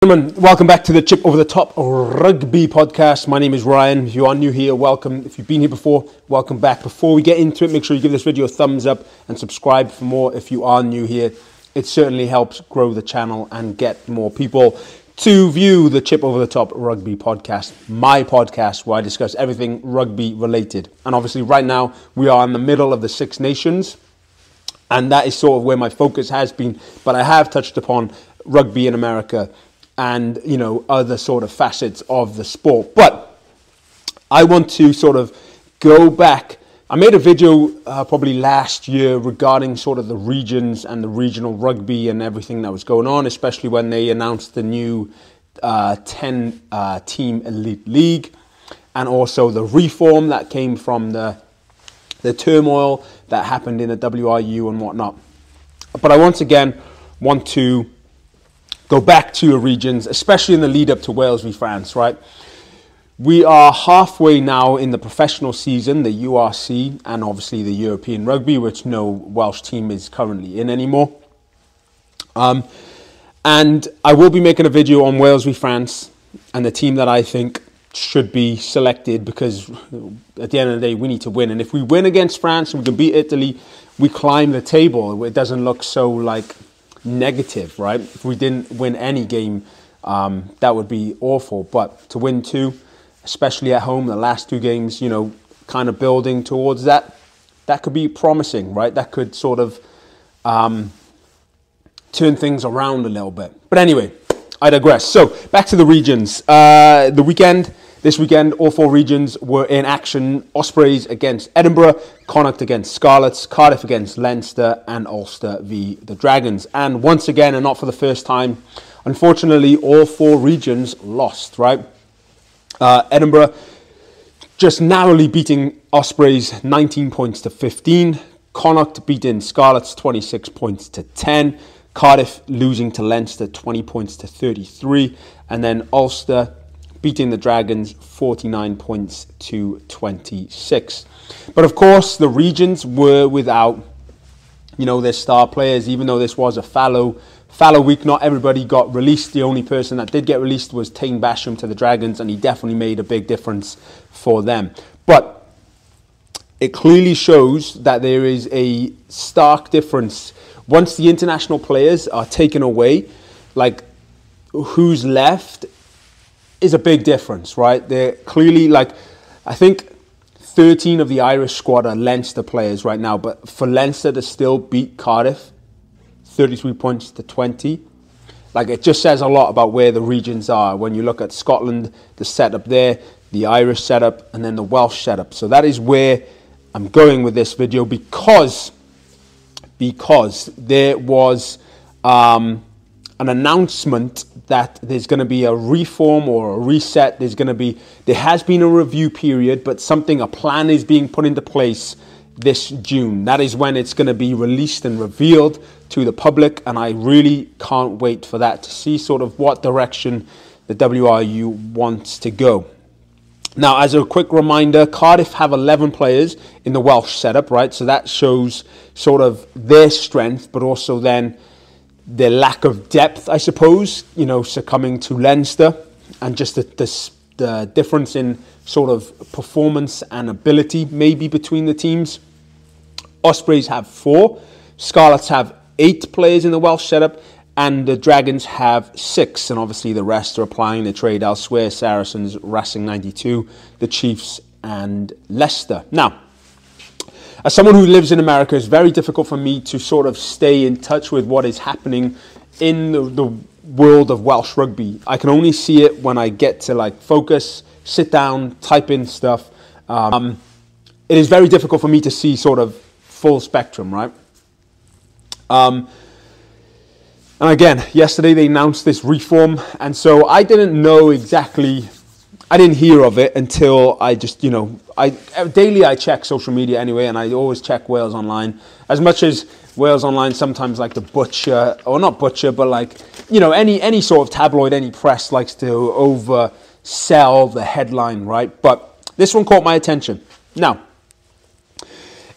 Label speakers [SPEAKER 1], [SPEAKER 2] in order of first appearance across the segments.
[SPEAKER 1] Gentlemen, welcome back to the Chip Over the Top Rugby podcast. My name is Ryan. If you are new here, welcome. If you've been here before, welcome back. Before we get into it, make sure you give this video a thumbs up and subscribe for more if you are new here. It certainly helps grow the channel and get more people to view the Chip Over the Top Rugby podcast, my podcast, where I discuss everything rugby related. And obviously right now we are in the middle of the Six Nations, and that is sort of where my focus has been. But I have touched upon rugby in America and, you know, other sort of facets of the sport. But I want to sort of go back. I made a video probably last year regarding sort of the regions and the regional rugby and everything that was going on, especially when they announced the new 10-team elite league, and also the reform that came from the turmoil that happened in the WRU and whatnot. But I once again want to go back to your regions, especially in the lead up to Wales v France, right? We are halfway now in the professional season, the URC, and obviously the European Rugby, which no Welsh team is currently in anymore. And I will be making a video on Wales v France and the team that I think should be selected, because at the end of the day, we need to win. And if we win against France and we can beat Italy, we climb the table. It doesn't look so like negative, right? If we didn't win any game, that would be awful. But to win two, especially at home, the last two games, you know, kind of building towards that, that could be promising, right? That could sort of turn things around a little bit. But anyway, I digress. So back to the regions. This weekend, all four regions were in action. Ospreys against Edinburgh, Connacht against Scarlets, Cardiff against Leinster, and Ulster v the Dragons. And once again, and not for the first time, unfortunately, all four regions lost, right? Edinburgh just narrowly beating Ospreys 19 points to 15. Connacht beating Scarlets 26 points to 10. Cardiff losing to Leinster 20 points to 33. And then Ulster beating the Dragons 49 points to 26. But of course, the regions were without, you know, their star players. Even though this was a fallow week, not everybody got released. The only person that did get released was Taine Basham to the Dragons, and he definitely made a big difference for them. But it clearly shows that there is a stark difference. Once the international players are taken away, like, who's left is a big difference, right? They're clearly, like, I think 13 of the Irish squad are Leinster players right now, but for Leinster to still beat Cardiff 33 points to 20, like, it just says a lot about where the regions are. When you look at Scotland, the setup there, the Irish setup, and then the Welsh setup. So that is where I'm going with this video, because there was an announcement that there's going to be a reform or a reset. There has been a review period, but a plan is being put into place this June. That is when it's going to be released and revealed to the public, and I really can't wait for that, to see sort of what direction the WRU wants to go. Now, as a quick reminder, Cardiff have 11 players in the Welsh setup, right? So that shows sort of their strength, but also then their lack of depth, I suppose, you know, succumbing to Leinster, and just the difference in sort of performance and ability maybe between the teams. Ospreys have 4, Scarlets have 8 players in the Welsh setup, and the Dragons have 6, and obviously the rest are applying their trade elsewhere: Saracens, Racing 92, the Chiefs, and Leicester. Now, as someone who lives in America, it's very difficult for me to sort of stay in touch with what is happening in the world of Welsh rugby. I can only see it when I get to, like, focus, sit down, type in stuff. It is very difficult for me to see sort of full spectrum, right? And again, yesterday they announced this reform, and so I didn't know exactly, I didn't hear of it until I just, you know, daily I check social media anyway, and I always check Wales Online. As much as Wales Online sometimes like to butcher, or not butcher, but, like, you know, any sort of tabloid, any press likes to oversell the headline, right? But this one caught my attention. Now,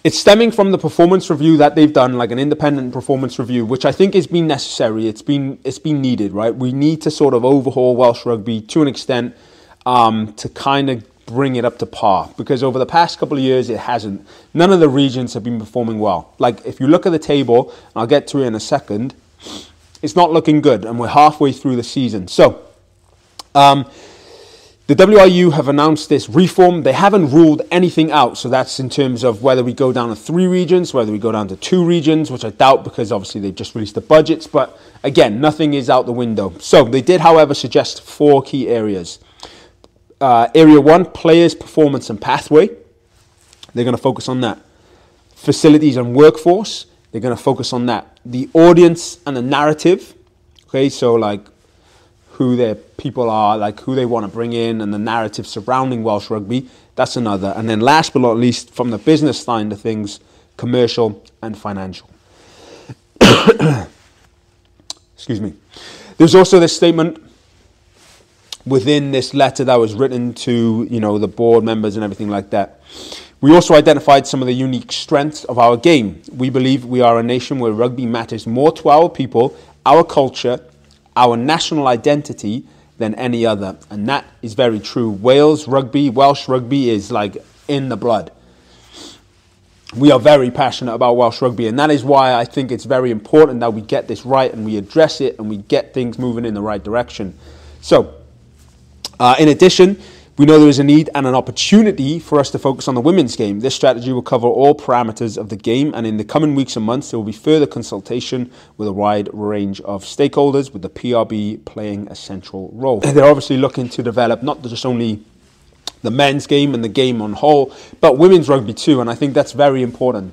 [SPEAKER 1] It's stemming from the performance review that they've done, like an independent performance review, which I think has been necessary. It's been needed, right? We need to sort of overhaul Welsh Rugby to an extent to kind of bring it up to par, because over the past couple of years it hasn't. None of the regions have been performing well. Like if you look at the table, and I'll get to it in a second, it's not looking good, and we're halfway through the season. So the WRU have announced this reform. They haven't ruled anything out, so that's in terms of whether we go down to 3 regions, whether we go down to 2 regions, which I doubt, because obviously they've just released the budgets. But again, nothing is out the window. So they did, however, suggest 4 key areas. Area 1, players, performance and pathway. They're going to focus on that. Facilities and workforce. They're going to focus on that. The audience and the narrative. Okay, so like who their people are, like who they want to bring in, and the narrative surrounding Welsh Rugby. That's another. And then last but not least, from the business side of things, commercial and financial. Excuse me. There's also this statement within this letter that was written to, you know, the board members and everything like that. We also identified some of the unique strengths of our game. We believe we are a nation where rugby matters more to our people, our culture, our national identity than any other. And that is very true. Welsh Rugby is like in the blood. We are very passionate about Welsh Rugby, and that is why I think it's very important that we get this right and we address it and we get things moving in the right direction. So, in addition, we know there is a need and an opportunity for us to focus on the women's game. This strategy will cover all parameters of the game, and in the coming weeks and months, there will be further consultation with a wide range of stakeholders, with the PRB playing a central role. They're obviously looking to develop not just only the men's game and the game on whole, but women's rugby too, and I think that's very important,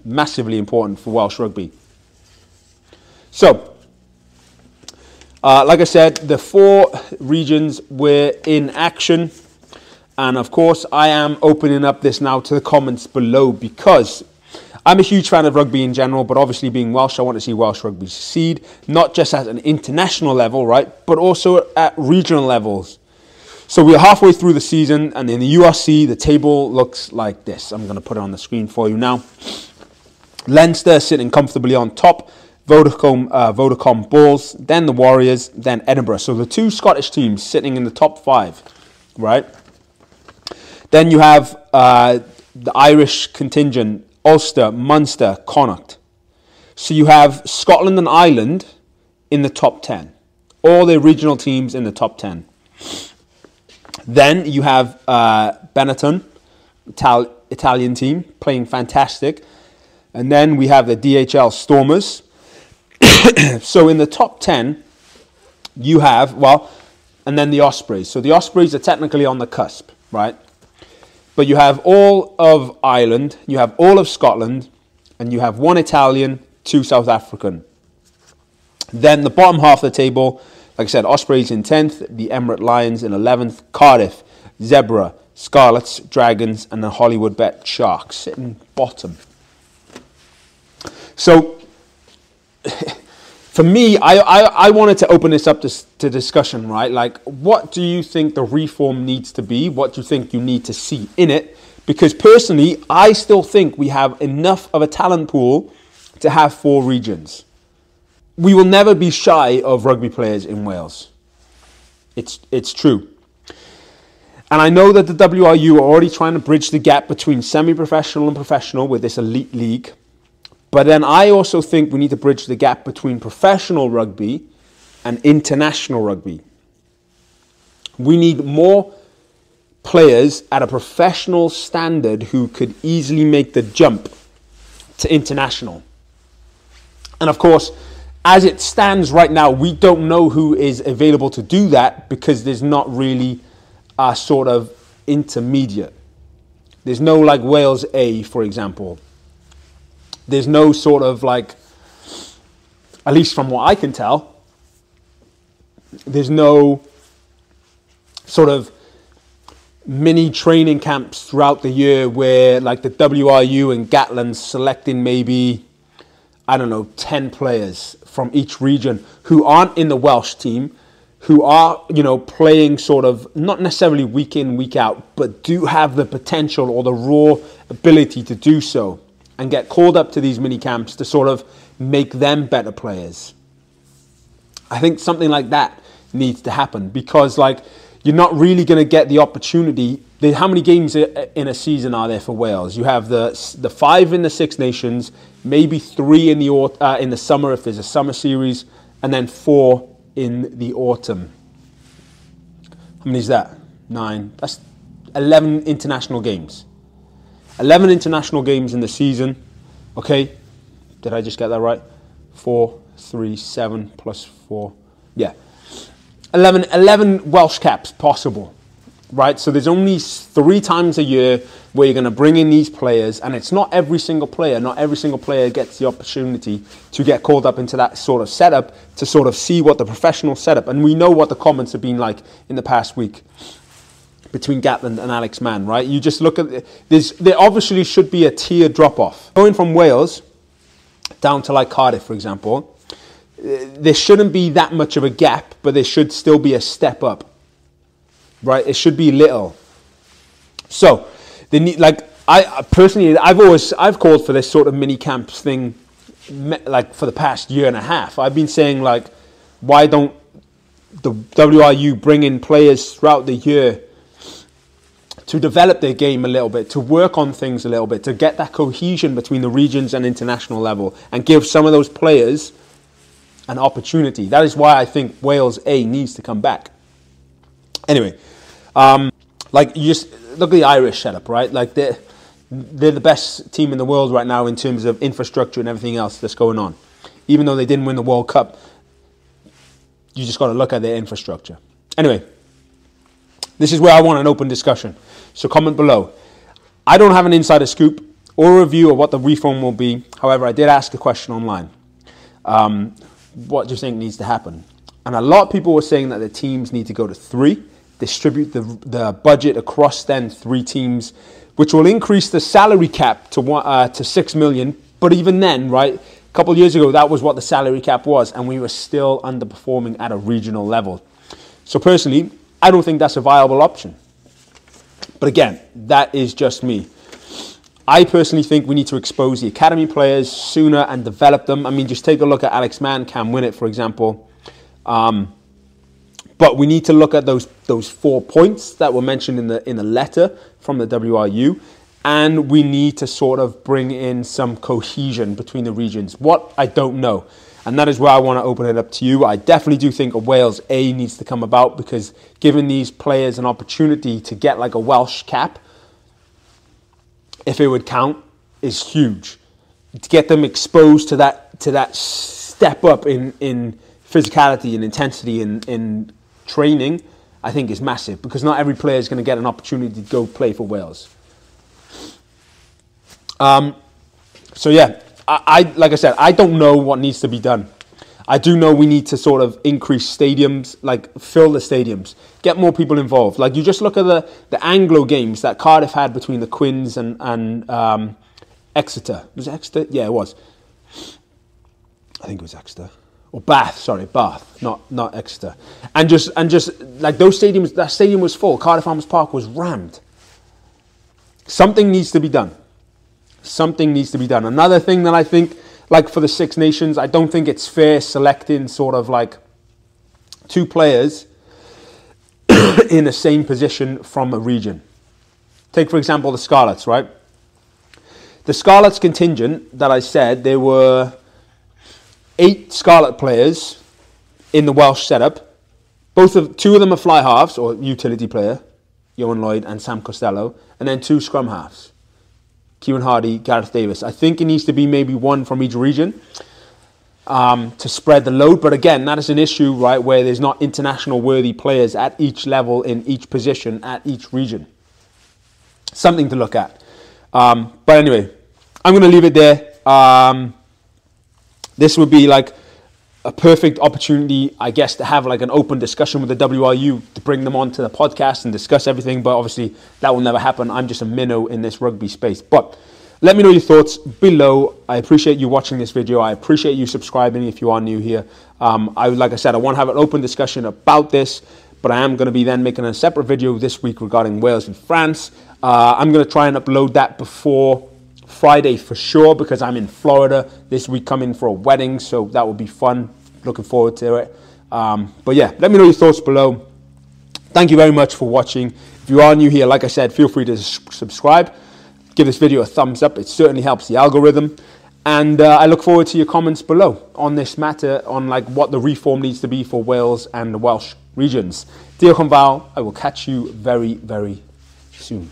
[SPEAKER 1] massively important for Welsh Rugby. So, like I said, the 4 regions were in action, and of course I am opening up this now to the comments below, because I'm a huge fan of rugby in general, but obviously being Welsh, I want to see Welsh Rugby succeed, not just at an international level, right, but also at regional levels. So we're halfway through the season, and in the URC, the table looks like this. I'm going to put it on the screen for you now. Leinster sitting comfortably on top, Vodacom Bulls, then the Warriors, then Edinburgh. So the 2 Scottish teams sitting in the top 5, right? Then you have the Irish contingent, Ulster, Munster, Connacht. So you have Scotland and Ireland in the top 10. All the regional teams in the top 10. Then you have Benetton, Italian team, playing fantastic. And then we have the DHL Stormers. So in the top 10, you have, and then the Ospreys. So the Ospreys are technically on the cusp, right? But you have all of Ireland, you have all of Scotland, and you have 1 Italian, 2 South African. Then the bottom half of the table, like I said, Ospreys in 10th, the Emirate Lions in 11th, Cardiff, Zebra, Scarlets, Dragons, and the Hollywood Bet Sharks sitting bottom. So, for me, I wanted to open this up to discussion, right? Like, what do you think the reform needs to be? What do you think you need to see in it? Because personally, I still think we have enough of a talent pool to have 4 regions. We will never be shy of rugby players in Wales. It's true. And I know that the WRU are already trying to bridge the gap between semi-professional and professional with this elite league. But then I also think we need to bridge the gap between professional rugby and international rugby. We need more players at a professional standard who could easily make the jump to international. And of course, as it stands right now, we don't know who is available to do that, because there's not really a sort of intermediate. There's no like Wales A, for example. There's no sort of like, at least from what I can tell, there's no sort of mini training camps throughout the year where like the WRU and Gatland's selecting maybe, I don't know, 10 players from each region who aren't in the Welsh team, who are, playing sort of not necessarily week in, week out, but do have the potential or the raw ability to do so and get called up to these mini camps to sort of make them better players. I think something like that needs to happen, because you're not really going to get the opportunity. How many games in a season are there for Wales? You have the 5 in the Six Nations, maybe 3 in the summer if there's a summer series, and then 4 in the autumn. How many is that? 9. That's 11 international games. 11 international games in the season. Okay, did I just get that right? 4, 3, 7 plus 4. Yeah. 11 Welsh caps possible, right? So there's only 3 times a year where you're going to bring in these players, and it's not every single player. Not every single player gets the opportunity to get called up into that sort of setup to sort of see what the professional setup. And we know what the comments have been like in the past week between Gatland and Alex Mann, right? You just look at there obviously should be a tier drop off going from Wales down to Cardiff, for example. There shouldn't be that much of a gap, but there should still be a step up, right? It should be little. So they need, I personally, I've called for this sort of mini camps thing, for the past year and a half. I've been saying why don't the WRU bring in players throughout the year to develop their game a little bit, to work on things a little bit, to get that cohesion between the regions and international level, and give some of those players an opportunity. That is why I think Wales A needs to come back. Anyway, you just look at the Irish setup, right? They're the best team in the world right now in terms of infrastructure and everything else that's going on. Even though they didn't win the World Cup, you just got to look at their infrastructure. Anyway, this is where I want an open discussion. So comment below. I don't have an insider scoop or a review of what the reform will be. However, I did ask a question online. What do you think needs to happen? And a lot of people were saying that the teams need to go to 3, distribute the budget across then 3 teams, which will increase the salary cap to 6 million. But even then, right, a couple of years ago, that was what the salary cap was, and we were still underperforming at a regional level. So personally, I don't think that's a viable option. But again, that is just me. I personally think we need to expose the academy players sooner and develop them. I mean, just take a look at Alex Mann, Cam Winnett, for example. But we need to look at those 4 points that were mentioned in the letter from the WRU, and we need to sort of bring in some cohesion between the regions. What? I don't know. And that is where I want to open it up to you. I definitely do think a Wales A needs to come about, because giving these players an opportunity to get a Welsh cap, if it would count, is huge. To get them exposed to that step up in physicality and intensity in training, I think is massive, because not every player is going to get an opportunity to go play for Wales. So yeah, like I said, I don't know what needs to be done. I do know we need to sort of increase stadiums, fill the stadiums, get more people involved. You just look at the Anglo games that Cardiff had between the Quins and Exeter. Was it Exeter? Yeah, it was. I think it was Exeter. Or Bath, sorry, Bath, not Exeter. And just those stadiums, that stadium was full. Cardiff Arms Park was rammed. Something needs to be done. Something needs to be done. Another thing that I think, for the Six Nations, I don't think it's fair selecting sort of 2 players in the same position from a region. Take, for example, the Scarlets, right? The Scarlets contingent that I said, there were 8 Scarlet players in the Welsh setup. 2 of them are fly halves, or utility player, Johan Lloyd and Sam Costello, and then 2 scrum halves, Kieran Hardy, Gareth Davis. I think it needs to be maybe 1 from each region to spread the load. But again, that is an issue, right, where there's not international worthy players at each level in each position at each region. Something to look at. But anyway, I'm going to leave it there. This would be a perfect opportunity, I guess, to have an open discussion with the WRU, to bring them onto the podcast and discuss everything. But obviously, that will never happen. I'm just a minnow in this rugby space. But Let me know your thoughts below. I appreciate you watching this video. I appreciate you subscribing if you are new here. Like I said, I want to have an open discussion about this, but I am going to be then making a separate video this week regarding Wales and France. I'm going to try and upload that before Friday for sure, because I'm in Florida this week coming for a wedding, so that will be fun. Looking forward to it. But yeah, let me know your thoughts below. Thank you very much for watching. If you are new here, like I said, feel free to subscribe. Give this video a thumbs up. It certainly helps the algorithm. And I look forward to your comments below on this matter, on like what the reform needs to be for Wales and the Welsh regions. Diolch Yn Fawr. I will catch you very, very soon.